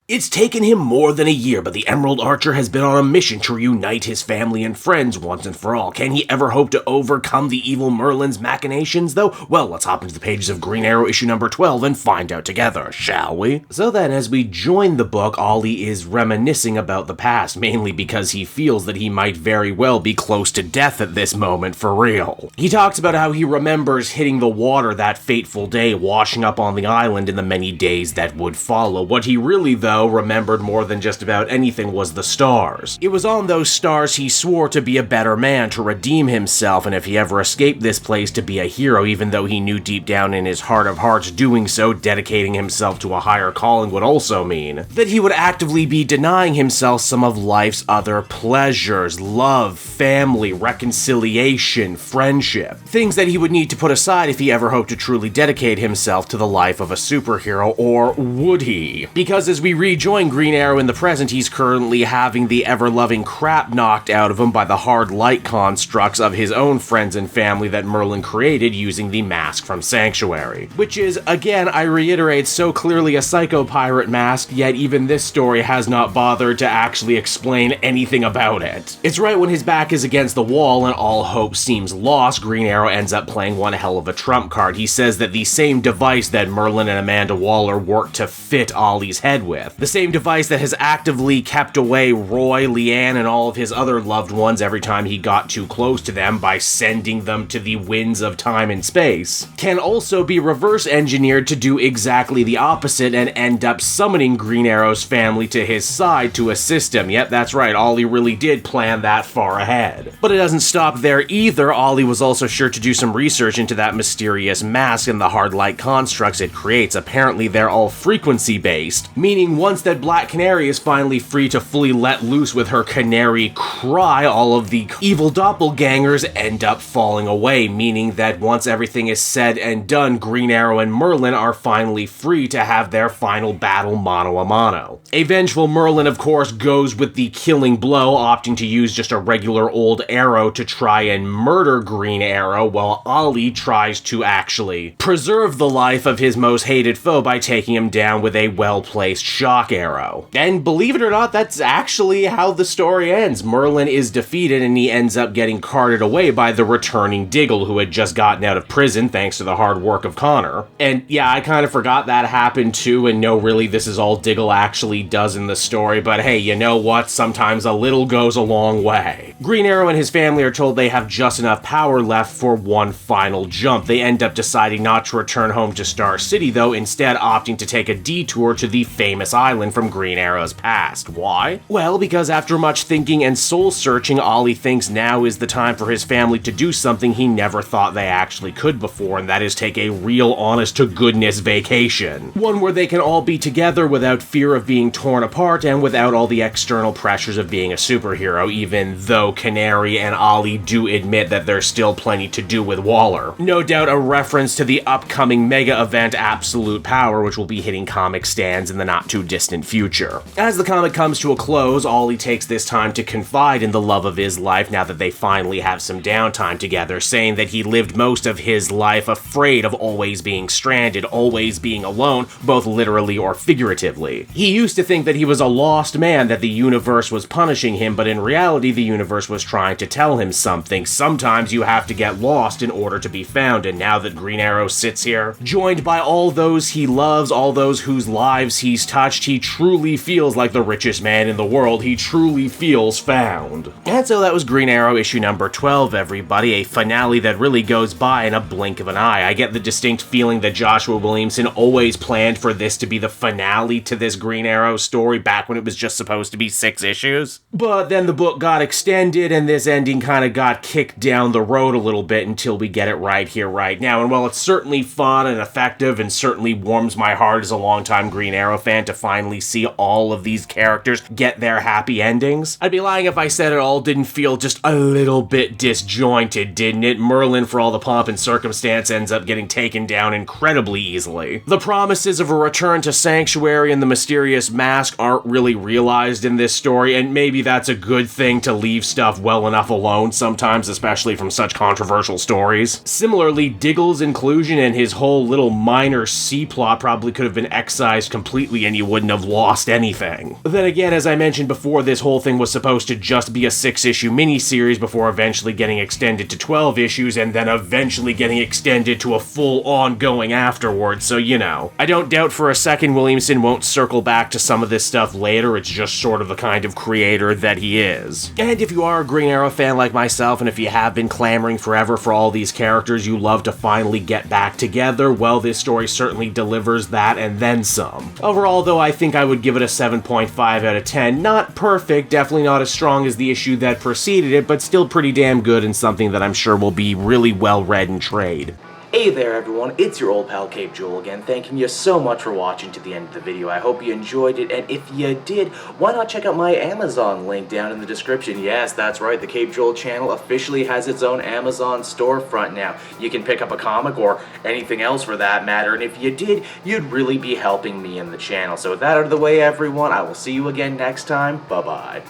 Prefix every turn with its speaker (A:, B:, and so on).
A: It's taken him more than a year, but the Emerald Archer has been on a mission to reunite his family and friends once and for all. Can he ever hope to overcome the evil Merlin's machinations, though? Well, let's hop into the pages of Green Arrow issue number 12 and find out together, shall we? So then, as we join the book, Ollie is reminiscing about the past, mainly because he feels that he might very well be close to death at this moment for real. He talks about how he remembers hitting the water that fateful day, washing up on the island in the many days that would follow. What he really, though, remembered more than just about anything was the stars. It was on those stars he swore to be a better man, to redeem himself, and if he ever escaped this place, to be a hero, even though he knew deep down in his heart of hearts doing so, dedicating himself to a higher calling, would also mean that he would actively be denying himself some of life's other pleasures: love, family, reconciliation, friendship. Things that he would need to put aside if he ever hoped to truly dedicate himself to the life of a superhero, or would he? Because as we rejoin Green Arrow in the present, he's currently having the ever-loving crap knocked out of him by the hard light constructs of his own friends and family that Merlin created using the mask from Sanctuary. Which is, again, I reiterate, so clearly a psycho-pirate mask, yet even this story has not bothered to actually explain anything about it. It's right when his back is against the wall and all hope seems lost, Green Arrow ends up playing one hell of a trump card. He says that the same device that Merlin and Amanda Waller worked to fit Ollie's head with, the same device that has actively kept away Roy, Leanne, and all of his other loved ones every time he got too close to them by sending them to the winds of time and space, can also be reverse engineered to do exactly the opposite and end up summoning Green Arrow's family to his side to assist him. Yep, that's right, Ollie really did plan that far ahead. But it doesn't stop there either. Ollie was also sure to do some research into that mysterious mask and the hard light constructs it creates. Apparently they're all frequency-based, meaning once that Black Canary is finally free to fully let loose with her canary cry, all of the evil doppelgangers end up falling away, meaning that once everything is said and done, Green Arrow and Merlin are finally free to have their final battle mano a mano. A vengeful Merlin, of course, goes with the killing blow, opting to use just a regular old arrow to try and murder Green Arrow, while Ollie tries to actually preserve the life of his most hated foe by taking him down with a well-placed shock arrow. And believe it or not, that's actually how the story ends. Merlin is defeated and he ends up getting carted away by the returning Diggle, who had just gotten out of prison thanks to the hard work of Connor. And yeah, I kind of forgot that happened too, and no, really, this is all Diggle actually does in the story, but hey, you know what? Sometimes a little goes a long way. Green Arrow and his family are told they have just enough power left for one final jump. They end up deciding not to return home to Star City, though, instead opting to take a detour to the famous island from Green Arrow's past. Why? Well, because after much thinking and soul-searching, Ollie thinks now is the time for his family to do something he never thought they actually could before, and that is take a real honest-to-goodness vacation. One where they can all be together without fear of being torn apart and without all the external pressures of being a superhero, even though Canary and Ollie do admit that there's still plenty to do with Waller. No doubt a reference to the upcoming mega event Absolute Power, which will be hitting comic stands in the not-too-distant future. As the comic comes to a close, Ollie takes this time to confide in the love of his life now that they finally have some downtime together, saying that he lived most of his life afraid of always being stranded, always being alone, both literally or figuratively. He used to think that he was a lost man, that the universe was punishing him, but in reality the universe was trying to tell him something. Sometimes you have to get lost in order to be found, and now that Green Arrow sits here, joined by all those he loves, all those whose lives he's touched, he truly feels like the richest man in the world. He truly feels found. And so that was Green Arrow issue number 12, everybody, a finale that really goes by in a blink of an eye. I get the distinct feeling that Joshua Williamson always planned for this to be the finale to this Green Arrow story back when it was just supposed to be 6 issues. But then the book got extended and this ending kind of got kicked down the road a little bit until we get it right here, right now. And while it's certainly fun and effective and certainly warms my heart as a longtime Green Arrow fan to finally see all of these characters get their happy endings, I'd be lying if I said it all didn't feel just a little bit disjointed, didn't it? Merlin, for all the pomp and circumstance, ends up getting taken down incredibly easily. The promises of a return to Sanctuary and the mysterious mask aren't really realized in this story, and maybe that's a good thing to leave stuff well enough alone sometimes, especially from such controversial stories. Similarly, Diggle's inclusion and his whole little minor C-plot probably could have been excised completely and you wouldn't have lost anything. Then again, as I mentioned before, this whole thing was supposed to just be a 6-issue miniseries before eventually getting extended to 12 issues and then eventually getting extended to a full ongoing afterwards, so you know. I don't doubt for a second Williamson won't circle back to some of this stuff later, it's just sort of the kind of creator that he is. And if you are a Green Arrow fan like myself, and if you have been clamoring forever for all these characters you love to finally get back together, well, this story certainly delivers that and then some. Overall, though, I think I would give it a 7.5 out of 10. Not perfect, definitely not as strong as the issue that preceded it, but still pretty damn good and something that I'm sure will be really well read in trade.
B: Hey there everyone, it's your old pal Cape Joel again, thanking you so much for watching to the end of the video. I hope you enjoyed it, and if you did, why not check out my Amazon link down in the description. Yes, that's right, the Cape Joel channel officially has its own Amazon storefront now. You can pick up a comic or anything else for that matter, and if you did, you'd really be helping me in the channel. So with that out of the way everyone, I will see you again next time. Bye-bye.